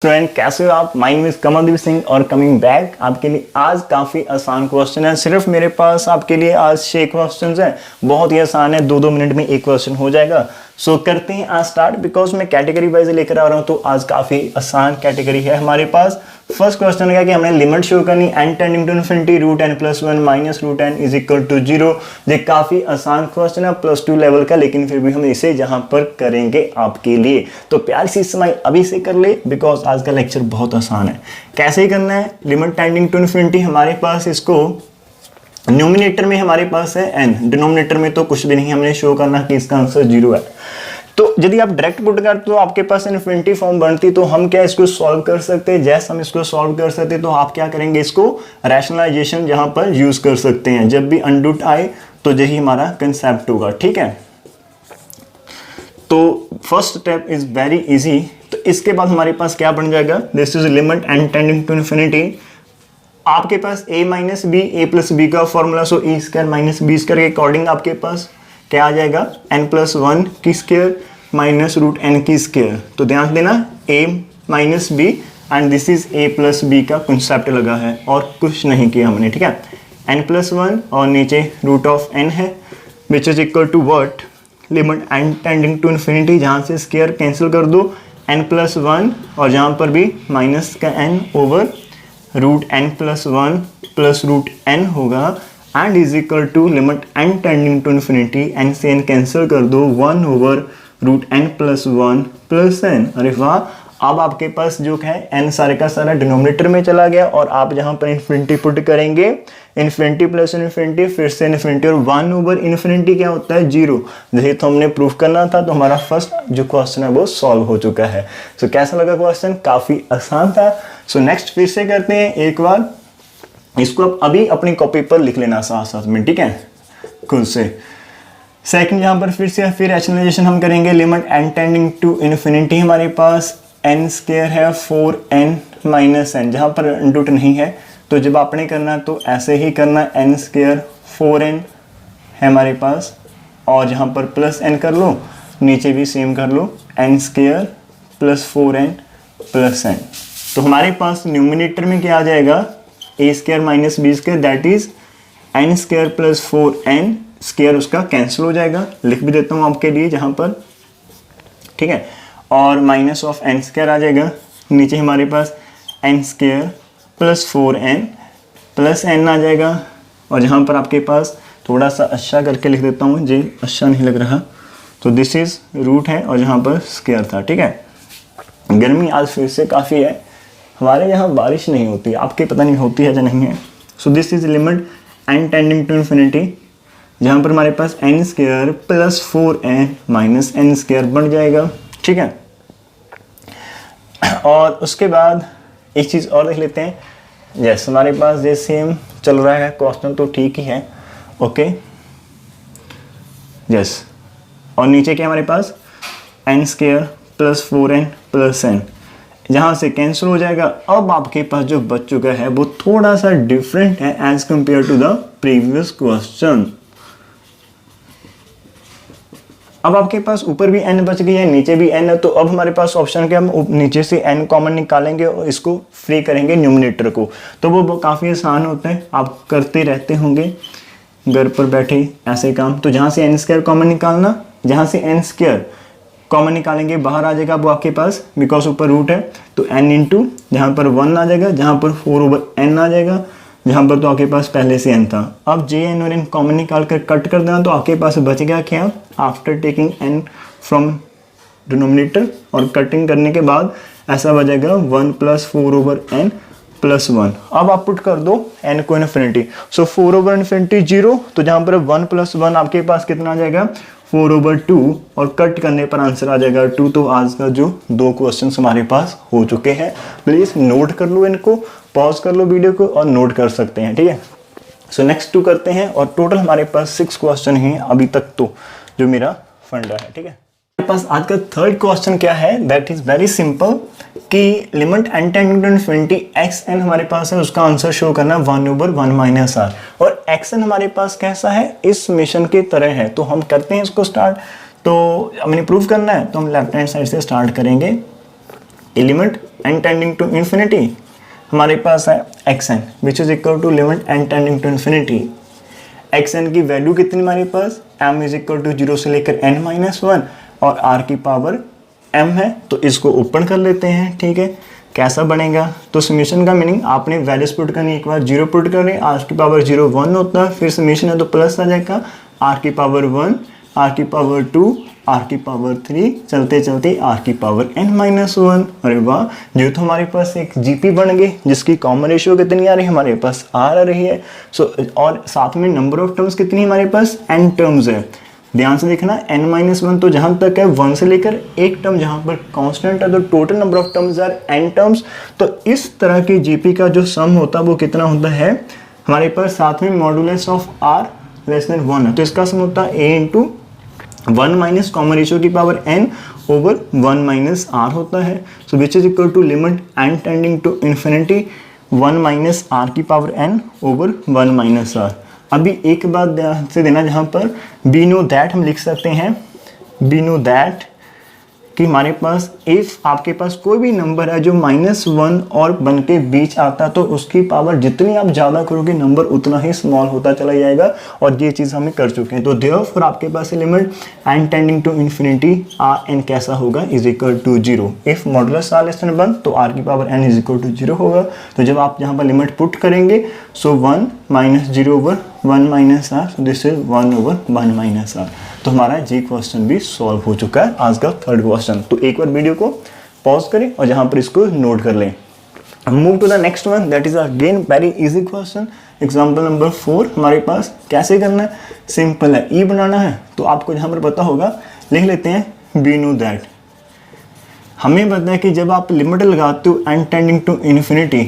Student कैसे हो आप। My name is Kamaldeep Singh और कमिंग बैक आपके लिए आज काफ़ी आसान क्वेश्चन है। सिर्फ मेरे पास आपके लिए आज 6 क्वेश्चन है, बहुत ही आसान है, 2-2 मिनट में एक क्वेश्चन हो जाएगा। सो करते हैं आज स्टार्ट, बिकॉज मैं कैटेगरी वाइज लेकर आ रहा हूँ तो आज काफ़ी आसान कैटेगरी है हमारे पास। फर्स्ट क्वेश्चन है कि हमने लिमिट शो करनी n tending to infinity root n plus 1 minus root n is equal to 0। ये काफ़ी आसान क्वेश्चन है +2 लेवल का, लेकिन फिर भी हम इसे यहाँ पर करेंगे आपके लिए। तो प्यार सी समय अभी से कर ले, बिकॉज आज का लेक्चर बहुत आसान है। कैसे ही करना है, लिमिट टेंडिंग टू इन्फिनिटी हमारे पास, इसको न्यूमिनेटर में हमारे पास है n, डिनोमिनेटर में तो कुछ भी नहीं, हमने शो करना कि इसका आंसर 0 है। तो यदि आप डायरेक्ट पुट करते तो आपके पास इन्फिनिटी फॉर्म बनती, तो हम क्या इसको सॉल्व कर सकते हैं। जैसे हम इसको सॉल्व कर सकते हैं तो आप क्या करेंगे, इसको रैशनलाइजेशन जहां पर यूज कर सकते हैं। जब भी अनरूट आए तो यही हमारा कंसेप्ट होगा, ठीक है। तो first step is very easy. तो इसके बाद हमारे पास क्या बन जाएगा, this is limit n tending to infinity. आपके पास a minus B, A plus B का formula, so A square minus B square के अकॉर्डिंग आपके पास क्या आ जाएगा, n प्लस 1 की स्क्वायर माइनस रूट n की स्क्वायर। तो ध्यान देना a minus B and this is a plus B का कंसेप्ट लगा है और कुछ नहीं किया हमने, ठीक है। n प्लस 1 और नीचे रूट ऑफ n है, which is equal to what, limit n tending to infinity, जहाँ से स्क्वायर कैंसिल कर दो n प्लस 1 और जहाँ पर भी माइनस का n over root n plus 1 plus root n होगा and is equal to limit n tending to infinity, n से n कैंसिल कर दो 1 over root n plus 1 plus n। अरे वाह, अब आपके पास जो है n सारे का सारा डिनोमिनेटर में चला गया और आप जहाँ पर इन्फिनिटी पुट करेंगे, इन्फिनिटी प्लस इन्फिनिटी फिर से इन्फिनिटी और 1 ओवर इन्फिनिटी क्या होता है 0। जैसे तो हमने प्रूफ करना था, तो हमारा फर्स्ट जो क्वेश्चन है वो सॉल्व हो चुका है। सो कैसा लगा क्वेश्चन, काफ़ी आसान था। सो नेक्स्ट फिर से करते हैं एक बार, इसको आप अभी अपनी कॉपी पर लिख लेना साथ साथ में, ठीक है, खुद से। सेकंड यहाँ पर फिर रैशनलाइजेशन हम करेंगे। Limit n tending to infinity हमारे पास n स्क्वायर है 4n माइनस n, जहाँ पर रूट नहीं है तो जब आपने करना तो ऐसे ही करना, n स्क्वायर 4n है हमारे पास और जहाँ पर प्लस n कर लो, नीचे भी सेम कर लो, n square plus 4n plus n। तो हमारे पास न्यूमिनेटर में क्या आ जाएगा, a square minus B square, that is n square plus 4n square, उसका कैंसिल हो जाएगा, लिख भी देता हूँ आपके लिए जहाँ पर, ठीक है। और माइनस ऑफ n स्क्वायर आ जाएगा, नीचे हमारे पास n square plus 4n plus n आ जाएगा और जहाँ पर आपके पास थोड़ा सा अच्छा करके लिख देता हूँ, जी अच्छा नहीं लग रहा, तो दिस इज रूट है और जहाँ पर स्क्वायर था, ठीक है। गर्मी आज फिर से काफ़ी है, हमारे यहाँ बारिश नहीं होती, आपके पता नहीं होती है या नहीं है। So this is limit n tending to infinity, जहाँ पर हमारे पास n square plus 4n minus n square बन जाएगा, ठीक है। और उसके बाद एक चीज़ और देख लेते हैं, यस हमारे पास ये सेम चल रहा है क्वेश्चन तो ठीक ही है, ओके यस। और नीचे क्या हमारे पास n square plus 4n plus n, जहाँ से कैंसिल हो जाएगा। अब आपके पास जो बच चुका है वो थोड़ा सा डिफरेंट है as compare to the previous question. अब आपके पास ऊपर भी n बच गई है, नीचे भी n है, तो अब हमारे पास ऑप्शन के हम नीचे से n कॉमन निकालेंगे और इसको फ्री करेंगे न्यूमिनेटर को। तो वो काफ़ी आसान होता है, आप करते रहते होंगे घर पर बैठे ऐसे काम। तो जहाँ से n स्क्वायर कॉमन निकालना, जहाँ से n स्क्वायर कॉमन निकालेंगे बाहर आ जाएगा वो आपके पास, बिकॉज ऊपर रूट है, तो n इंटू जहाँ पर 1 आ जाएगा, जहाँ पर 4 ओवर n आ जाएगा, जहाँ पर तो आपके पास पहले से n था। अब j n और n कॉमन निकाल कर कट कर देना, तो आपके पास बच गया क्या, after taking n from denominator और कटिंग करने के बाद ऐसा बचेगा 1 प्लस 4 ओवर n प्लस 1। अब आप पुट कर दो n को इन्फिनिटी, सो 4 ओवर इन्फिनिटी 0, तो जहाँ पर 1 प्लस 1 आपके पास कितना आ जाएगा 4 ओवर 2 और कट करने पर आंसर आ जाएगा 2। तो आज का जो 2 क्वेश्चन हमारे पास हो चुके हैं, प्लीज नोट कर लो इनको, पॉज कर लो वीडियो को और नोट कर सकते हैं, ठीक है। सो नेक्स्ट 2 करते हैं और टोटल हमारे पास 6 क्वेश्चन हैं अभी तक, तो जो मेरा फंडा है, ठीक है। हमारे पास आज का थर्ड क्वेश्चन क्या है, दैट इज वेरी सिंपल, कि limit n tending to infinity xn हमारे पास है, उसका आंसर शो करना 1 ओवर 1 माइनस r, और xn हमारे पास कैसा है, इस मिशन की तरह है। तो हम करते हैं इसको स्टार्ट। तो हमने प्रूव करना है तो हम लेफ्ट हैंड साइड से स्टार्ट करेंगे। Limit n tending to infinity हमारे पास है xn which is equal to limit n tending to infinity. xn की वैल्यू कितनी हमारे पास m इज इक्वल टू 0 से लेकर n माइनस 1 और r की पावर m है, तो इसको ओपन कर लेते हैं। ठीक है, कैसा बनेगा, तो समीशन का मीनिंग आपने वैल्यूज पुट करनी, एक बार 0 पुट करनी, r की पावर 0 1 होता है, फिर समीशन है तो प्लस आ जाएगा r की पावर 1, r की पावर 2, r की पावर 3, चलते चलते r की पावर n माइनस 1। अरे वाह, जो तो हमारे पास एक जीपी बन गई जिसकी कॉमन रेशियो कितनी आ रही है, हमारे पास r आ रही है। और साथ में नंबर ऑफ टर्म्स कितनी हमारे पास n टर्म्स है। ध्यान से देखना n माइनस 1 तो जहां तक है 1 से लेकर एक टर्म जहां पर कांस्टेंट है, तो total number of terms are n terms. तो इस तरह की जीपी का जो सम होता है वो कितना होता है हमारे पास, साथ में modulus of r less than 1 है, तो इसका सम होता है a into 1 minus common ratio की power n over 1 minus r होता है। So which is equal to limit n tending to infinity 1 minus r की power n over 1 minus r। अभी एक बात ध्यान से देना, जहाँ पर बी नो दैट हम लिख सकते हैं, बी नो दैट कि हमारे पास इफ आपके पास कोई भी नंबर है जो -1 और 1 के बीच आता है, तो उसकी पावर जितनी आप ज़्यादा करोगे नंबर उतना ही स्मॉल होता चला जाएगा, और ये चीज़ हमें कर चुके हैं। तो देयरफॉर आपके पास limit n tending to infinity r n कैसा होगा, is equal to 0। If modulus r less than 1 तो r की power n is equal to 0 होगा। तो जब आप यहाँ पर लिमिट पुट करेंगे, सो 1 minus 0 over 1 minus r, so this is 1 over 1 minus r। तो हमारा जी क्वेश्चन भी सॉल्व हो चुका है, आज का थर्ड क्वेश्चन। तो एक बार वीडियो को पॉज करें और जहां पर इसको नोट कर लें। Move to the next one, that is again very easy question. Example number 4 हमारे पास कैसे करना है, सिंपल है, ई बनाना है। तो आपको जहां पर पता होगा लिख लेते हैं, बी नो दैट हमें पता है कि जब आप लिमिट लगाते हो n tending to infinity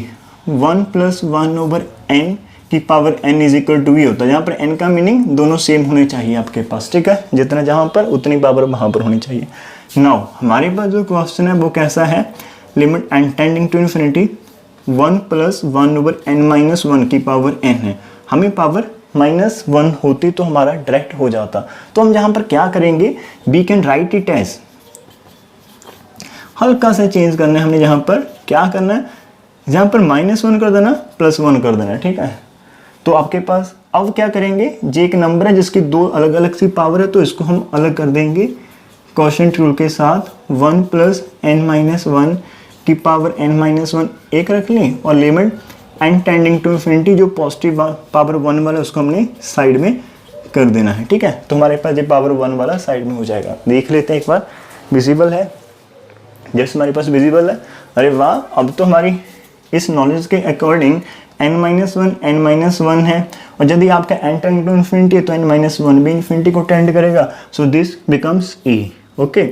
1 plus 1 over n की power n is equal to V होता है, जहाँ पर n का मीनिंग दोनों सेम होने चाहिए आपके पास। ठीक है, जितना जहाँ पर उतनी पावर वहाँ पर होनी चाहिए। नाउ हमारे पास जो क्वेश्चन है वो कैसा है, limit n tending to infinity 1 plus 1 over n minus 1 की पावर n है। हमें पावर -1 होती तो हमारा डायरेक्ट हो जाता। तो हम जहाँ पर क्या करेंगे, we can write it as, हल्का सा चेंज करना है हमने, जहाँ पर क्या करना है, जहाँ पर -1 कर देना +1 कर देना। ठीक है, तो आपके पास अब क्या करेंगे, जे एक नंबर है जिसकी दो अलग अलग सी पावर है, तो इसको हम अलग कर देंगे क्वोशिएंट रूल के साथ। 1 प्लस n माइनस 1 की पावर n माइनस 1 एक रख लें, और limit n tending to infinity जो पॉजिटिव पावर 1 वाला उसको हमने साइड में कर देना है। ठीक है, तो हमारे पास ये पावर 1 वाला साइड में हो जाएगा। देख लेते हैं एक बार, विजिबल है, जैसे हमारे पास विजिबल है। अरे वाह, अब तो हमारी इस नॉलेज के अकॉर्डिंग n-1 है, और यदि आपका n टेंड टू इन्फिनिटी है तो n-1 भी इन्फिनिटी को टेंड करेगा। So this becomes e। Okay,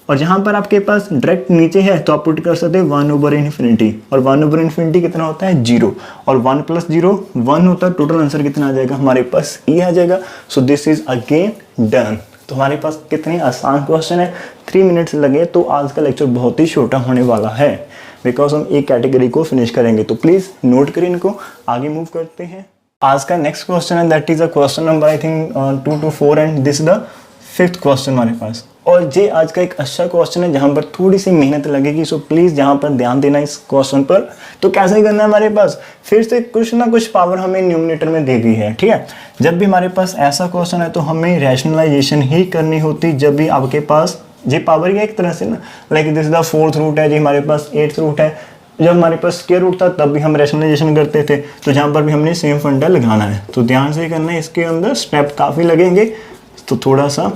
और जहाँ पर आपके पास डायरेक्ट नीचे है तो आप पुट कर सकते हैं 1 ओवर इन्फिनिटी, और 1 ओवर इन्फिनिटी कितना होता है 0, और 1 प्लस 0 1 होता है। टोटल आंसर कितना आ जाएगा हमारे पास, e आ जाएगा। सो दिस इज अगेन डन। तो हमारे पास कितने आसान क्वेश्चन है, 3 मिनट्स लगे तो आज का लेक्चर बहुत ही छोटा होने वाला है, बिकॉज हम एक कैटेगरी को फिनिश करेंगे। तो प्लीज नोट करें इनको, आगे मूव करते हैं। आज का नेक्स्ट क्वेश्चन है, that is a question number I think 2 to 4, and this the 5th question हमारे पास। और ये आज का एक अच्छा क्वेश्चन है जहाँ पर थोड़ी सी मेहनत लगेगी। सो प्लीज यहाँ पर ध्यान देना इस क्वेश्चन पर। तो कैसे करना है, हमारे पास फिर से कुछ ना कुछ पावर हमें न्यूमरेटर में दे दी है। ठीक है, जब भी हमारे पास ऐसा क्वेश्चन है तो हमें रैशनलाइजेशन ही करनी होती, जब भी आपके पास ये पावर ही एक तरह से ना, like this the 4th root है, जी हमारे पास 8th रूट है। जब हमारे पास स्क्वायर रूट था तब भी हम रैशनलाइजेशन करते थे, तो जहाँ पर भी हमने सेम फंडा लगाना है। तो ध्यान से करना है, इसके अंदर स्टेप काफ़ी लगेंगे, तो थोड़ा सा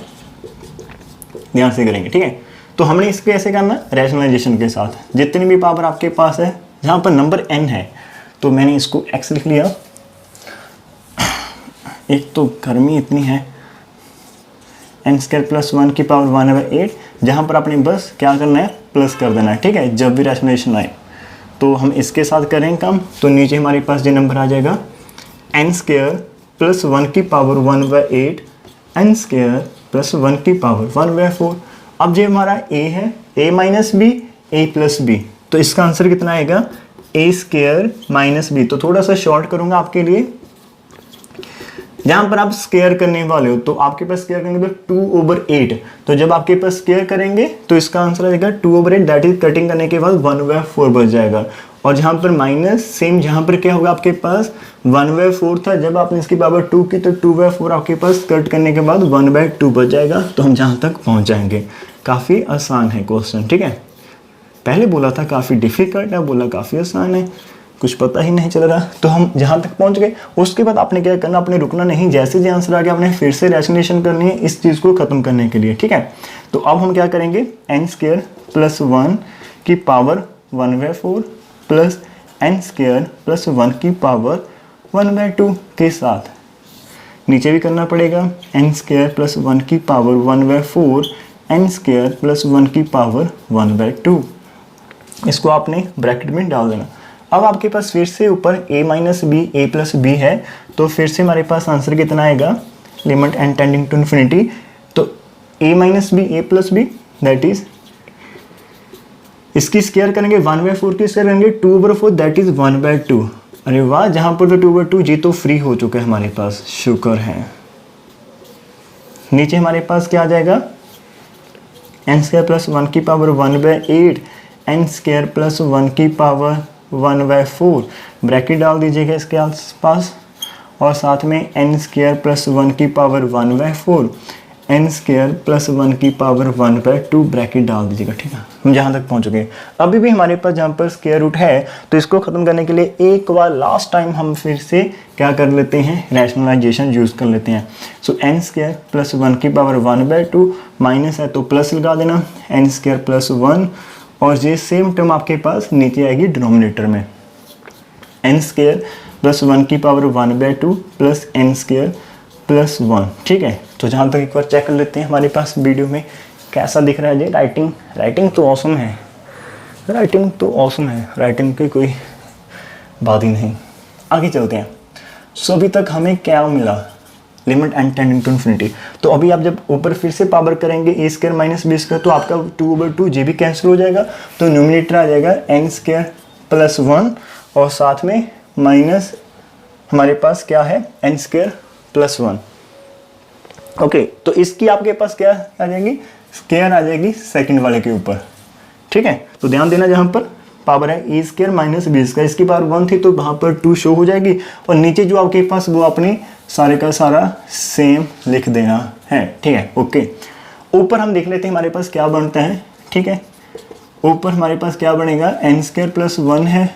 ध्यान से करेंगे। ठीक है, तो हमने इसके ऐसे करना रैशनलाइजेशन के साथ। जितनी भी पावर आपके पास है, जहाँ पर नंबर n है, तो मैंने इसको x लिख लिया। एक तो गर्मी इतनी है, n² + 1 की पावर 1/8, जहाँ पर आपने बस क्या करना है, प्लस कर देना है। ठीक है, जब भी रैशनलाइजेशन आए तो हम इसके साथ करें काम, तो नीचे हमारे पास ये नंबर आ जाएगा n² + 1 की पावर 1/8, n² + 1 की पावर 1/4। अब जो हमारा a है, a - b, a + b, तो इसका आंसर कितना आएगा, a² - b। तो थोड़ा सा शॉर्ट करूंगा आपके लिए, जहां पर आप स्क्वायर करने वाले हो तो आपके पास स्क्वायर करेंगे तो 2/8, तो जब आपके पास स्क्वायर करेंगे तो इसका आंसर आ जाएगा 2/8, दैट इज कटिंग करने के बाद 1/4 बच जाएगा। और जहां पर माइनस, सेम जहां पर क्या होगा आपके पास 1/4 था, जब आपने इसकी पावर 2 की तो 2/4 आपके पास कट करने के बाद 1/2 बच जाएगा। तो हम जहां तक पहुंच जाएंगे। काफ़ी आसान है क्वेश्चन, ठीक है। पहले बोला था काफ़ी डिफिकल्ट है, बोला काफ़ी आसान है, कुछ पता ही नहीं चल रहा। तो हम जहाँ तक पहुँच गए, उसके बाद आपने क्या करना, आपने रुकना नहीं, जैसे जो आंसर आ गया आपने फिर से रैशनलाइजेशन करनी है इस चीज़ को ख़त्म करने के लिए, ठीक है। तो अब हम क्या करेंगे, n² + 1 की पावर 1/4 प्लस n² + 1 की पावर 1/2 के साथ नीचे भी करना पड़ेगा, n² + 1 की पावर 1/4 n² + 1 की पावर 1/2। इसको आपने ब्रैकेट में डाल देना। अब आपके पास फिर से ऊपर a - b a + b है, तो फिर से हमारे पास आंसर कितना आएगा, limit n tending to infinity, तो a - b a + b that is, इसकी स्क्वायर करेंगे 1/4 की स्क्वायर करेंगे 2/4 दैट इज 1/2। अरे वाह, जहां पर तो 2/2 जी तो फ्री हो चुका है हमारे पास, शुक्र है। नीचे हमारे पास क्या आ जाएगा, n² + 1 की पावर 1/8 n² + 1 की पावर 1/4, ब्रैकेट डाल दीजिएगा इसके आसपास, और साथ में n² + 1 की पावर 1/4 n² + 1 की पावर 1/2 ब्रैकेट डाल दीजिएगा, ठीक है। हम जहाँ तक पहुँच गए, अभी भी हमारे पास जहाँ पर स्क्वायर रूट है, तो इसको ख़त्म करने के लिए एक बार लास्ट टाइम हम फिर से क्या कर लेते हैं, रैशनलाइजेशन यूज़ कर लेते हैं। सो n² + 1 की पावर 1/2 माइनस है तो प्लस लगा देना, n² + 1, और ये सेम टर्म आपके पास नीचे आएगी डिनोमिनेटर में, n² + 1 की पावर 1/2 प्लस n² + 1, ठीक है। तो जहाँ तक एक बार चेक कर लेते हैं हमारे पास वीडियो में कैसा दिख रहा है जी। राइटिंग तो ऑसम है, राइटिंग की कोई बात ही नहीं। आगे चलते हैं। सो अभी तक हमें क्या मिला, limit n tending to infinity. तो अभी आप जब ऊपर फिर से पावर करेंगे a² - b² तो आपका 2/2 जी भी कैंसिल हो जाएगा, तो न्यूमिनेटर आ जाएगा n² + 1, और साथ में माइनस हमारे पास क्या है, n² + 1। ओके, तो इसकी आपके पास क्या आ जाएगी, स्क्वायर आ जाएगी सेकंड वाले के ऊपर, ठीक है। तो ध्यान देना, जहाँ पर पावर है a² - b², इसकी पावर 1 थी तो वहाँ पर 2 शो हो जाएगी, और नीचे जो आपके पास वो अपने सारे का सारा सेम लिख देना है, ठीक है। ओके, ऊपर हम देख लेते हैं हमारे पास क्या बनता है, ठीक है। ऊपर हमारे पास क्या बनेगा, n² + 1 है,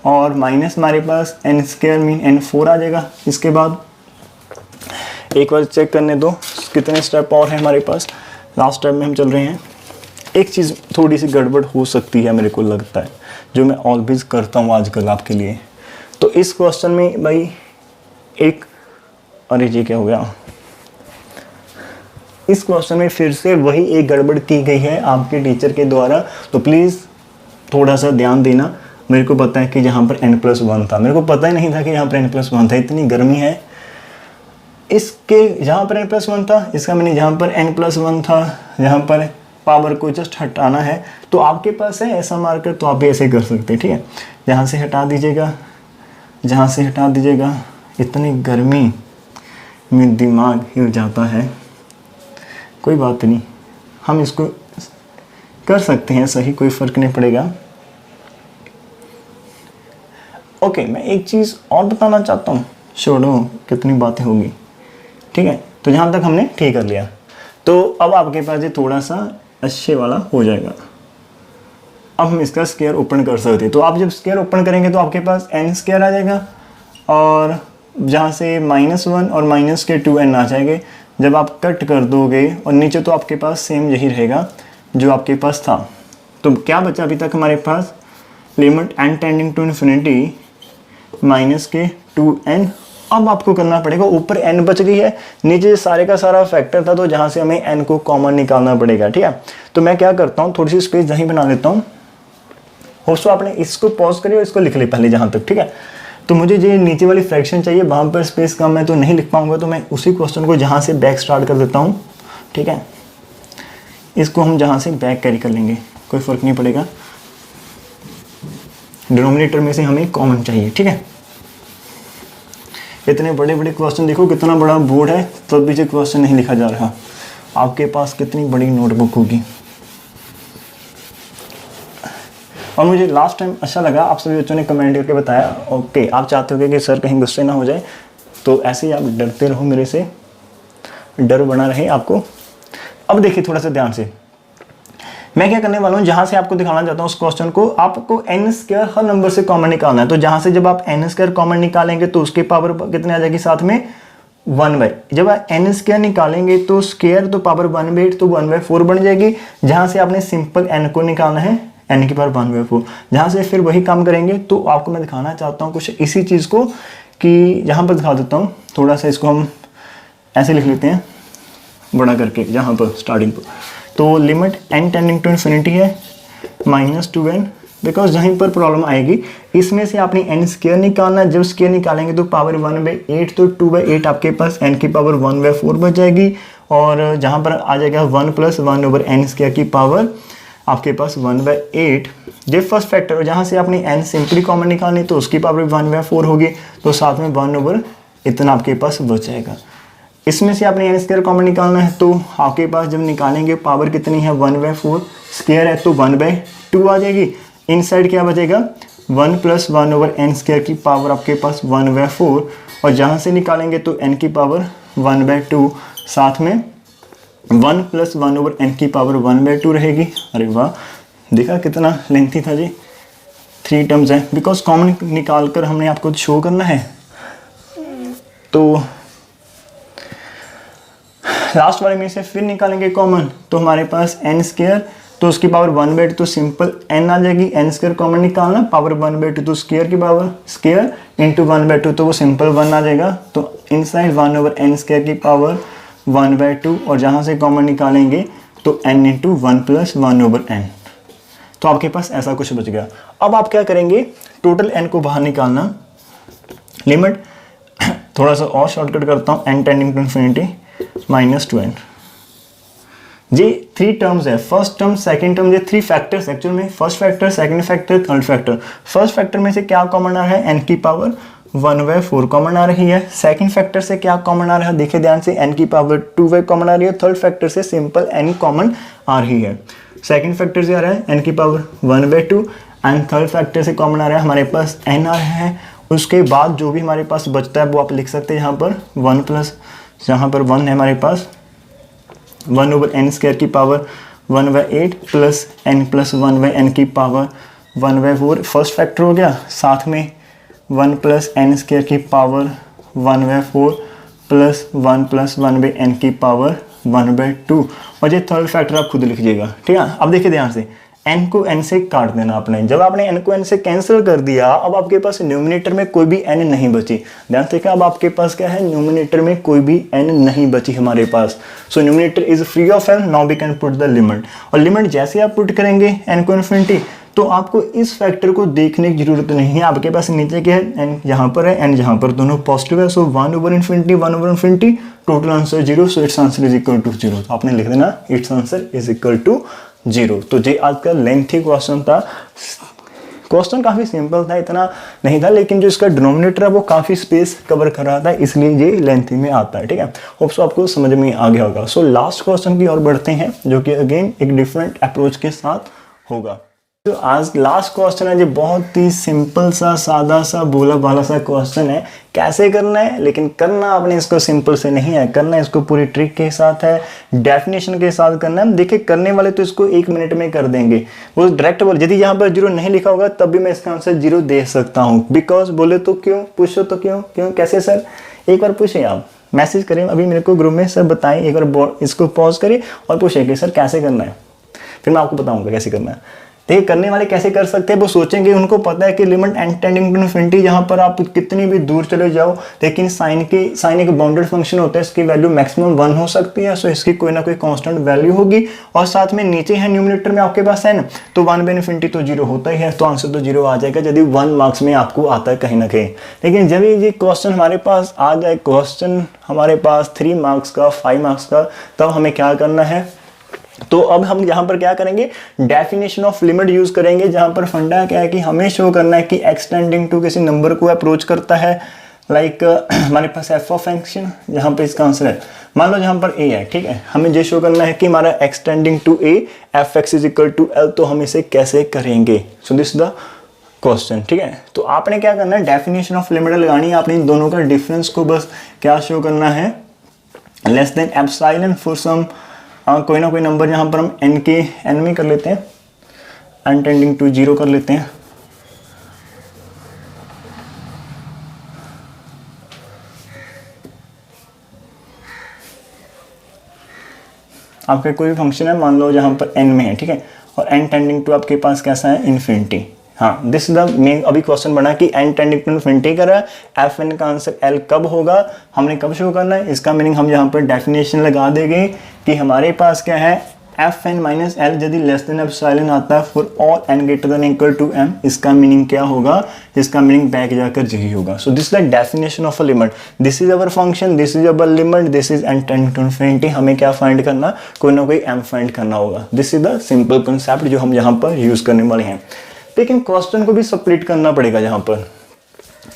और माइनस हमारे पास n² मीन n4 आ जाएगा। इसके बाद एक बार चेक करने दो कितने स्टेप और हैं हमारे पास, लास्ट स्टेप में हम चल रहे हैं। एक चीज़ थोड़ी सी गड़बड़ हो सकती है मेरे को लगता है, जो मैं ऑलवेज करता हूँ आजकल आपके लिए। तो इस क्वेश्चन में भाई एक, अरे जी क्या हो गया, इस क्वेश्चन में फिर से वही एक गड़बड़ की गई है आपके टीचर के द्वारा, तो प्लीज़ थोड़ा सा ध्यान देना। मेरे को पता है कि यहाँ पर n+1 था, मेरे को पता ही नहीं था कि यहाँ पर n+1 था, इतनी गर्मी है। इसके जहाँ पर n+1 था, इसका मैंने जहाँ पर n+1 था, जहाँ पर पावर को जस्ट हटाना है, तो आपके पास है ऐसा मार्कर, तो आप भी ऐसे कर सकते हैं, ठीक है। जहाँ से हटा दीजिएगा, जहाँ से हटा दीजिएगा। इतनी गर्मी में दिमाग हिल जाता है, कोई बात नहीं, हम इसको कर सकते हैं सही, कोई फ़र्क नहीं पड़ेगा। ओके, मैं एक चीज़ और बताना चाहता हूँ, छोड़ो कितनी बातें होगी, ठीक है। तो जहाँ तक हमने ठीक कर लिया, तो अब आपके पास ये थोड़ा सा अच्छे वाला हो जाएगा। अब हम इसका स्क्वायर ओपन कर सकते हैं। तो आप जब स्क्वायर ओपन करेंगे तो आपके पास n² आ जाएगा, और जहाँ से -1 और माइनस के 2n आ जाएंगे। जब आप कट कर दोगे और नीचे तो आपके पास सेम यही रहेगा जो आपके पास था। तो क्या बचा अभी तक हमारे पास, limit n tending to infinity minus के 2n। अब आपको करना पड़ेगा, ऊपर n बच गई है, नीचे सारे का सारा फैक्टर था, तो जहाँ से हमें n को कॉमन निकालना पड़ेगा, ठीक है। तो मैं क्या करता हूँ, थोड़ी सी स्पेस यहीं बना लेता हूँ। होस्टो आपने इसको पॉज करिए और इसको लिख ले पहले जहाँ तक, ठीक है। तो मुझे जो नीचे वाली फ्रैक्शन चाहिए, वहाँ पर स्पेस कम है तो नहीं लिख पाऊंगा, तो मैं उसी क्वेश्चन को जहाँ से बैक स्टार्ट कर देता हूँ, ठीक है। इसको हम जहाँ से बैक कैरी कर लेंगे, कोई फ़र्क नहीं पड़ेगा, डिनोमिनेटर में से हमें कॉमन चाहिए, ठीक है। इतने बड़े बड़े क्वेश्चन, देखो कितना बड़ा बोर्ड है तब भी जो क्वेश्चन नहीं लिखा जा रहा। आपके पास कितनी बड़ी नोटबुक होगी। और मुझे लास्ट टाइम अच्छा लगा, आप सभी बच्चों ने कमेंट करके बताया, ओके आप चाहते हो कि सर कहीं गुस्से ना हो जाए, तो ऐसे ही आप डरते रहो मेरे से, डर बना रहे आपको। अब देखिए थोड़ा सा ध्यान से, मैं क्या करने वाला हूँ, जहां से आपको दिखाना चाहता हूँ उस क्वेश्चन को, आपको n स्क्वायर हर नंबर से कॉमन निकालना है। तो जहां से जब आप n स्क्वायर कॉमन निकालेंगे तो उसके पावर कितने आ जाएगी साथ में 1/, जब आप n स्क्वायर निकालेंगे तो स्क्वायर तो पावर 1/8 तो 1/4 बन जाएगी। जहां से आपने सिंपल n को निकालना है n की पावर 1/4, जहां से फिर वही काम करेंगे। तो आपको मैं दिखाना चाहता हूँ कुछ इसी चीज को, कि यहाँ पर दिखा देता हूँ थोड़ा सा, इसको हम ऐसे लिख लेते हैं बड़ा करके यहाँ पर स्टार्टिंग पर। तो limit n tending to infinity है -2n, बिकॉज जहीं पर प्रॉब्लम आएगी इसमें से आपने n स्क्वायर निकालना है। जब स्क्वायर निकालेंगे तो पावर 1/8 तो 2/8 आपके पास n की पावर 1/4 बच जाएगी। और जहाँ पर आ जाएगा 1 + 1/n स्क्वायर की पावर आपके पास 1/8। जब फर्स्ट फैक्टर हो जहाँ से आपने n सिंपली कॉमन निकालनी तो उसकी पावर 1/4 होगी, तो साथ में 1/, इतना आपके पास बच जाएगा। इसमें से आपने n स्क्वायर कॉमन निकालना है, तो आपके पास जब निकालेंगे पावर कितनी है 1/4, स्क्वायर है तो 1/2 आ जाएगी। इनसाइड क्या बचेगा 1 + 1/n स्क्वायर की पावर आपके पास 1/4, और जहाँ से निकालेंगे तो n की पावर 1/2, साथ में 1 + 1/n की पावर 1/2 रहेगी। अरे वाह, देखा कितना लेंथी था जी, 3 टर्म्स है, बिकॉज कॉमन निकाल कर हमने आपको शो करना है। तो लास्ट वाले में से फिर निकालेंगे कॉमन, तो हमारे पास n स्क्वायर तो उसकी पावर 1/2 तो सिंपल n आ जाएगी। n स्क्वायर कॉमन निकालना, पावर 1/2 तो स्क्वायर की पावर स्क्वायर इंटू 1/2 तो वो सिंपल 1 आ जाएगा। तो इनसाइड 1/n स्क्वायर की पावर 1/2, और जहाँ से कॉमन निकालेंगे तो n इंटू 1 + 1/n, तो आपके पास ऐसा कुछ बच गया। अब आप क्या करेंगे, टोटल n को बाहर निकालना, लिमिट थोड़ा सा और शॉर्टकट करता हूँ, n tending to infinity -2n। जी 3 टर्म्स है, फर्स्ट टर्म सेकंड टर्म, ये 3 फैक्टर्स एक्चुअल में, first factor second factor third factor. First factor में से क्या कॉमन आ रहा है, n की पावर 1/4 कॉमन आ रही है। सेकंड फैक्टर से क्या कॉमन आ रहा है, देखिए ध्यान से, n की पावर 2 कॉमन आ रही है। थर्ड फैक्टर से सिंपल n कॉमन आ रही है। सेकंड फैक्टर से आ रहा है n की पावर 1/2, एंड थर्ड फैक्टर से कॉमन आ रहा है हमारे पास n आ रहा है। उसके बाद जो भी हमारे पास बचता है वो आप लिख सकते हैं यहाँ पर 1 + जहाँ पर 1 है हमारे पास 1/n स्क्वायर की पावर 1/8 प्लस n + 1/n की पावर 1/4 फर्स्ट फैक्टर हो गया। साथ में 1 + n स्क्वायर की पावर 1/4 प्लस 1 + 1/n की पावर 1/2, और ये थर्ड फैक्टर आप खुद लिखिएगा, ठीक है। अब देखिए ध्यान से, n को n से काट देना आपने। जब आपने n को n से कैंसिल कर दिया, अब आपके पास न्यूमिनेटर में कोई भी n नहीं बची। ध्यान से, अब आपके पास क्या है, न्यूमिनेटर में कोई भी n नहीं बची हमारे पास। So numerator is free of n, now we can put the limit. और लिमिट जैसे आप पुट करेंगे n को इन्फिनिटी, तो आपको इस फैक्टर को देखने की जरूरत नहीं है। आपके पास नीचे क्या है, n यहाँ पर है, n यहाँ पर, दोनों पॉजिटिव है। So 1/∞, total answer 0, so its answer is equal to 0। तो आपने लिख देना its answer is equal to 0। तो ये आज का लेंथी क्वेश्चन था। क्वेश्चन काफी सिंपल था, इतना नहीं था, लेकिन जो इसका डिनोमिनेटर है वो काफी स्पेस कवर कर रहा था, इसलिए ये लेंथी में आता है, ठीक है। होप सो आपको समझ में आ गया होगा। सो लास्ट क्वेश्चन की ओर बढ़ते हैं, जो कि अगेन एक डिफरेंट अप्रोच के साथ होगा। तो आज लास्ट क्वेश्चन है, जो बहुत ही सिंपल सा, सादा सा, भोला भाला सा क्वेश्चन है। कैसे करना है, लेकिन करना आपने इसको सिंपल से नहीं है, करना इसको पूरी ट्रिक के साथ है, डेफिनेशन के साथ करना है। देखिए करने वाले तो इसको 1 मिनट में कर देंगे, वो डायरेक्ट बोल, यदि यहाँ पर 0 नहीं लिखा होगा तब भी मैं इसका आंसर 0 दे सकता हूँ। बिकॉज बोले तो क्यों, पूछो तो क्यों, कैसे सर, एक बार पूछे आप, मैसेज करें अभी मेरे को ग्रुप में, सर बताएं, एक बार इसको पॉज करें और पूछे कि सर कैसे करना है, फिर मैं आपको बताऊंगा कैसे करना है। देखिए करने वाले कैसे कर सकते हैं, वो सोचेंगे, उनको पता है कि limit n tending to infinity, यहाँ पर आप कितनी भी दूर चले जाओ, लेकिन साइन एक बाउंडेड फंक्शन होता है, इसकी वैल्यू मैक्सिमम 1 हो सकती है। सो इसकी कोई ना कोई कांस्टेंट वैल्यू होगी, और साथ में नीचे है न्यूमिनेटर में आपके पास n, तो 1/∞ तो 0 होता ही है, तो आंसर तो 0 आ जाएगा यदि 1 मार्क्स में आपको आता है कहीं ना कहीं। लेकिन जब ये क्वेश्चन हमारे पास आ जाए, क्वेश्चन हमारे पास 3 मार्क्स का, 5 मार्क्स का, तब हमें क्या करना है, तो अब हम यहाँ पर क्या करेंगे, डेफिनेशन ऑफ लिमिट यूज करेंगे, जहां पर फंडा क्या है कि हमें शो करना है कि x टेंडिंग टू किसी नंबर को अप्रोच करता है, लाइक हमारे पास एफ ऑफ फंक्शन, जहाँ पे इसका आंसर है मान लो जहाँ पर ए है, ठीक है, हमें ये शो करना है कि हमारा X tending to A F X is equal to L, तो हम इसे कैसे करेंगे, सो दिस द क्वेश्चन, ठीक है। तो आपने क्या करना है, डेफिनेशन ऑफ लिमिट लगानी है, आपने इन दोनों का डिफरेंस को बस क्या शो करना है, less than epsilon for some कोई ना कोई नंबर, यहाँ पर हम एन के एन में कर लेते हैं, एन टेंडिंग टू 0 कर लेते हैं। आपका कोई भी फंक्शन है मान लो जहाँ पर n में है, ठीक है, और n टेंडिंग टू आपके पास कैसा है, इन्फिनिटी। हाँ, दिस इज द मेन अभी क्वेश्चन बना कि n टेंडिंग टू इन्फिनिटी कर रहा है, एफ एन का आंसर l कब होगा, हमने कब शो करना है, इसका मीनिंग हम यहाँ पर डेफिनेशन लगा देंगे कि हमारे पास क्या है, एफ एन माइनस एल यदि लेस देन एप्सिलॉन आता है for all n greater than equal to m, इसका मीनिंग क्या होगा, इसका मीनिंग बैक जाकर यही होगा। So this is the definition of a limit, this is our function, this is our limit, this is n tending to infinity, हमें क्या find करना, कोई ना कोई m फाइंड करना होगा। This is the simple concept जो हम यहाँ पर यूज करने वाले हैं, लेकिन क्वेश्चन को भी स्प्लिट करना पड़ेगा यहाँ पर।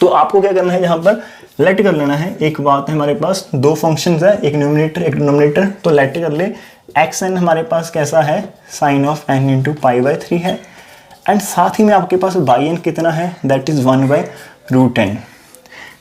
तो आपको क्या करना है, यहाँ पर लेट कर लेना है, एक बात है हमारे पास दो फंक्शंस है, एक न्यूमरेटर एक डिनोमिनेटर, तो लेट कर ले एक्स एन हमारे पास कैसा है, sine of N into pi by 3 है, एंड साथ ही में आपके पास बाई एन कितना है, that is 1 by root N.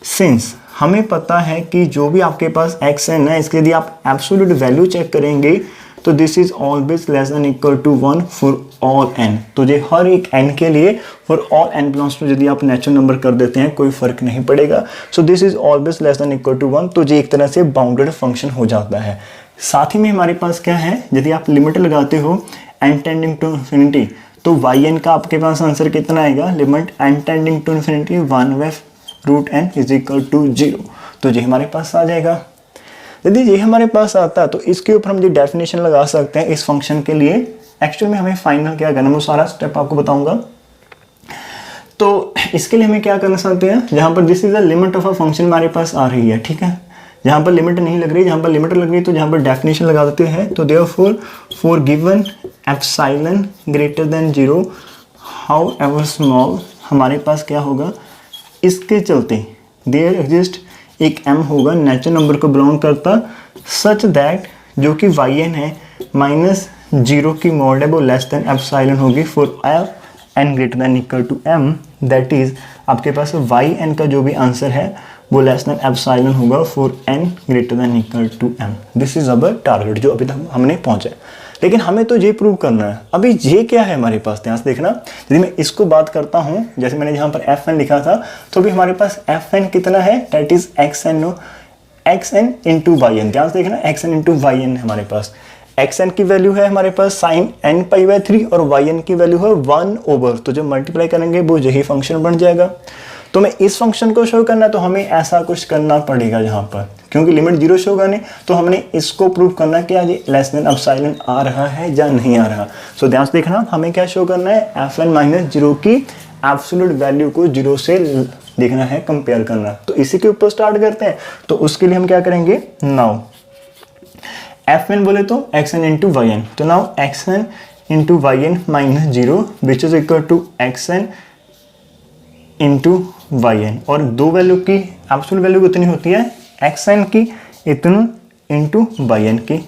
Since हमें पता है कि जो भी आपके पास एक्स एन है, इसके यदि आप एब्सोल्यूट वैल्यू चेक करेंगे तो this is always less than equal to 1 for all N, तो ये हर एक एन के लिए for all N belongs to यदि आप नेचुरल नंबर कर देते हैं कोई फर्क नहीं पड़ेगा। So this is always less than equal to 1, तो ये एक तरह से बाउंडेड फंक्शन हो जाता है। साथ ही में हमारे पास क्या है, यदि आप लिमिट लगाते हो एन टेंडिंग टू इन्फिनिटी, तो वाई एन का आपके पास आंसर कितना आएगा, limit N tending to infinity 1 by root N is equal to 0, तो ये हमारे पास आ जाएगा। यदि ये हमारे पास आता है तो इसके ऊपर हम जो डेफिनेशन लगा सकते हैं इस फंक्शन के लिए। एक्चुअल में हमें फाइनल क्या करना है, मैं सारा स्टेप आपको बताऊंगा। तो इसके लिए हमें क्या करना सकते हैं, जहां पर this is the limit of a function हमारे पास आ रही है, ठीक है, जहां पर लिमिट नहीं लग रही, जहां पर लिमिट लग रही तो जहां पर डेफिनेशन लगा देते हैं, तो therefore for given epsilon greater than 0 how ever small, हमारे पास क्या होगा, इसके चलते देयर एग्जिस्ट एक m होगा नेचुरल नंबर को बिलोंग करता, सच दैट जो कि वाई एन है माइनस 0 की मॉड है वो लेस देन एप्सिलॉन होगी for n greater than equal to m, that is आपके पास वाई एन का जो भी आंसर है वो लेस देन एप्सिलॉन होगा for n greater than equal to m। This is our target जो अभी तक हमने पहुंचा है, लेकिन हमें तो ये प्रूव करना है। अभी ये क्या है हमारे पास, ध्यान से देखना, यदि मैं इसको बात करता हूँ, जैसे मैंने यहाँ पर एफ एन लिखा था, तो अभी हमारे पास एफ एन कितना है, that is X N, no X N into Y N, ध्यान से देखना, X N into Y N हमारे पास, एक्स एन की वैल्यू है हमारे पास साइन एन पाई बाई 3 और वाई एन की वैल्यू है 1 ओवर, तो जब मल्टीप्लाई करेंगे वो यही फंक्शन बन जाएगा। तो मैं इस फंक्शन को शो करना है तो हमें ऐसा कुछ करना पड़ेगा यहाँ पर, क्योंकि लिमिट 0 शो करने, तो हमने इसको प्रूव करना कि आज लेस देन एप्सिलॉन आ रहा है या नहीं आ रहा। सो ध्यान से देखना, हमें क्या शो करना है, एफ एन माइनस 0 की एब्सोल्यूट वैल्यू को 0 से देखना है, कंपेयर करना। तो इसी के ऊपर स्टार्ट करते हैं। तो उसके लिए हम क्या करेंगे, नाउ एफ एन बोले तो X N into Y N, तो now X N into Y N minus 0 which is equal to X N into Y N, और दो वैल्यू की एब्सोल्यूट वैल्यू कितनी होती है, एक्स एन की इतनी इंटू वाई एन की।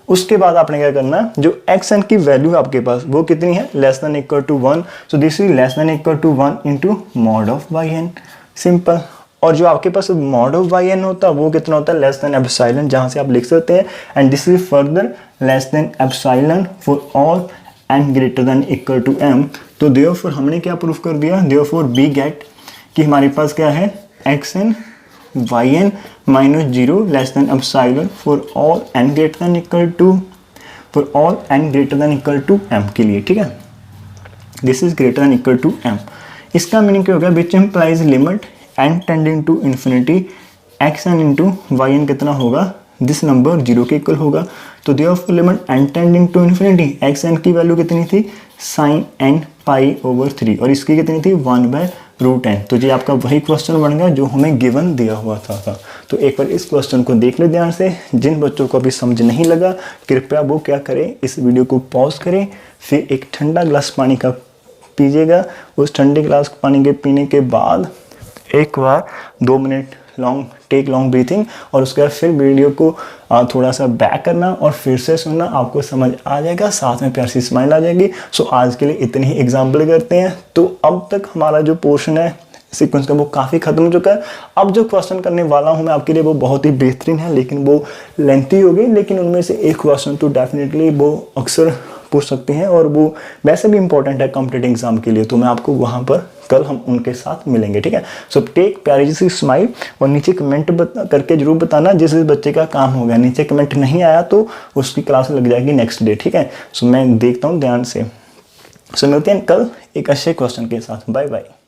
उसके बाद आपने क्या करना है, जो एक्स एन की वैल्यू आपके पास वो कितनी है, less than equal to 1, so this is less than equal to 1 into mod of Y N, simple. और जो आपके पास मॉड ऑफ वाई एन होता है वो कितना होता है, लेस देन एप्सिलॉन, जहाँ से आप लिख सकते हैं, and this is further less than epsilon for all N greater than equal to m। तो देयरफॉर हमने क्या प्रूफ कर दिया, देयरफॉर वी गेट कि हमारे पास क्या है, x n y N minus 0 less than epsilon for all N greater than equal to, for all N greater than equal to m के लिए, ठीक है, this is greater than equal to m। इसका मीनिंग क्या होगा, which implies limit n tending to infinity x N into Y n कितना होगा, this number 0 के इक्वल होगा। तो therefore limit n tending to infinity, x N की वैल्यू कितनी थी, साइन n पाई ओवर 3, और इसकी कितनी थी, 1 बाय रूट एन। तो ये आपका वही क्वेश्चन बन गया जो हमें गिवन दिया हुआ था। तो एक बार इस क्वेश्चन को देख ले ध्यान से। जिन बच्चों को अभी समझ नहीं लगा कृपया वो क्या करें, इस वीडियो को पॉज करें, फिर एक ठंडा गिलास पानी का पीजिएगा। उस ठंडे गिलास पानी के पीने के बाद एक बार 2 मिनट टेक लॉन्ग ब्रीथिंग और उसके बाद फिर वीडियो को थोड़ा सा बैक करना और फिर से सुनना, आपको समझ आ जाएगा, साथ में प्यार सी स्माइल आ जाएगी। सो आज के लिए इतनी ही एग्जाम्पल करते हैं। तो अब तक हमारा जो पोर्शन है सीक्वेंस का वो काफ़ी खत्म हो चुका है। अब जो क्वेश्चन करने वाला हूँ मैं आपके लिए वो बहुत ही बेहतरीन है, लेकिन वो लेंथी हो गई, लेकिन उनमें से एक क्वेश्चन तो डेफिनेटली वो अक्सर पूछ सकते हैं और वो वैसे भी इंपॉर्टेंट है कॉम्पिटिटिव एग्जाम के लिए। तो मैं आपको वहाँ पर कल हम उनके साथ मिलेंगे, ठीक है। सो टेक प्यारी सी स्माइल और नीचे कमेंट करके जरूर बताना जिस बच्चे का काम हो गया। नीचे कमेंट नहीं आया तो उसकी क्लास लग जाएगी नेक्स्ट डे, ठीक है। सो मैं देखता हूँ ध्यान से। सो मिलते हैं कल एक अच्छे क्वेश्चन के साथ। Bye bye.